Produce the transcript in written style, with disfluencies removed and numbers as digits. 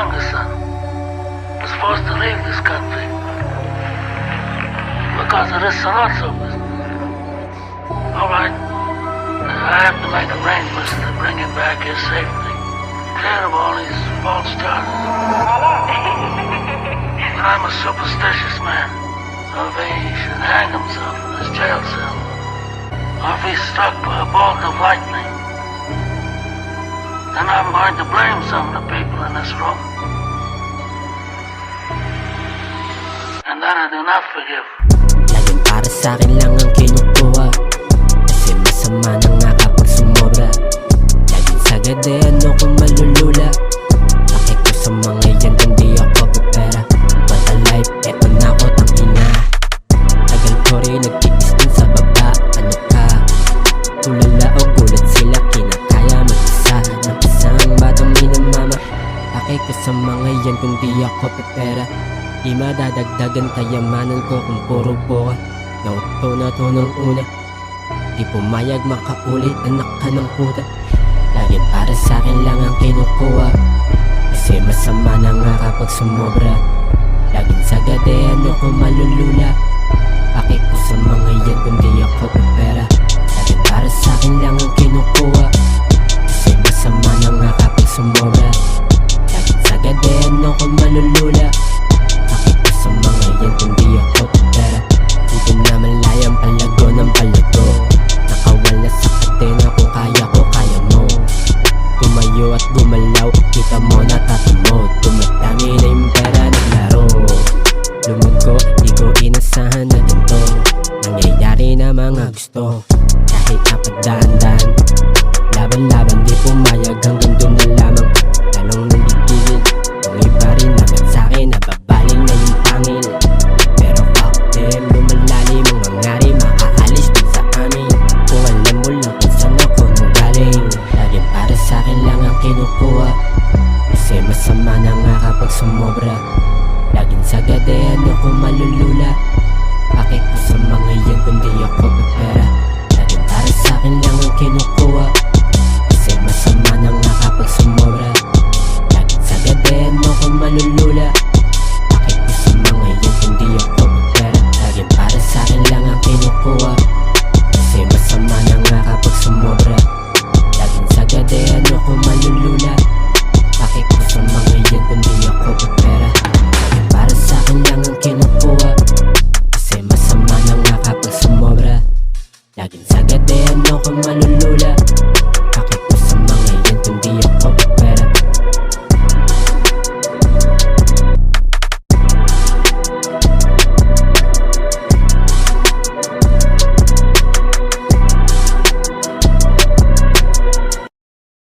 youngest son, was forced to leave this country because of this Sonozo business. Alright, I have to make arrangements to bring him back here safely, clear of all these false charges. But I'm a superstitious man, so if he should hang himself in his jail cell, or if he's struck by a bolt of lightning, then I'm going to blame some of the people in this room. And that I do not forgive. Laging para sa'kin lang ang kinukuha, kasi masama na nga kapag sumobra. Laging sagad ano kung malulula. Bakit ko sa mga yan hindi ako pupera. What a life, eto na ko tangina. Tagal ko rin nagtiis din sa baba. Ano ka? Tulala o gulat sila, kinakaya mag-isa ng isang batang minamama. Bakit ko sa mga yan kundi ako pupera. Di madadagdagan kayamanan ko kung puro buka. Nauto na to nung una, di pumayag makaulit, anak ka ng puta. Laging para sa'kin lang ang kinukuha, kasi masama na nga kapag sumobra. Laging sagad ano ko malulula. Bakit ko sa mga yan kundi ako pupera. Laging para sa'kin lang ang kinukuha, kasi masama na nga kapag sumobra. Laging sagad ano ko malulula. Bakit ko sa mga yan kundi ako pupera. Hindi na malayang palago ng palago. Nakawala sa katena kung kaya ko, kaya mo. Tumayo at gumalaw, kita mo natatamod. Tumatami na yung pera naglaro. Lumago, di ko inasahan na ganito. Nangyayari na mga gusto, kahit napadaan-daan. Laban-laban di pumayag, hanggang doon na lamang. Talong nanggigilid, kung iba rin naman sa'kin, nababaling na yung pangil. Pero fuck them, lumalalim ang ngari, makaalis din sa amin. Kung alam mo lang kung saan ako nanggaling. Laging para sa'kin lang ang kinukuha, kasi masama na nga kapag sumobra. Laging sagad ano ko malulula. Bakit ko sa mga yan kundi ako pupera. Laging para sa'kin lang ang kinukuha, kasi masama na nga kapag sumobra.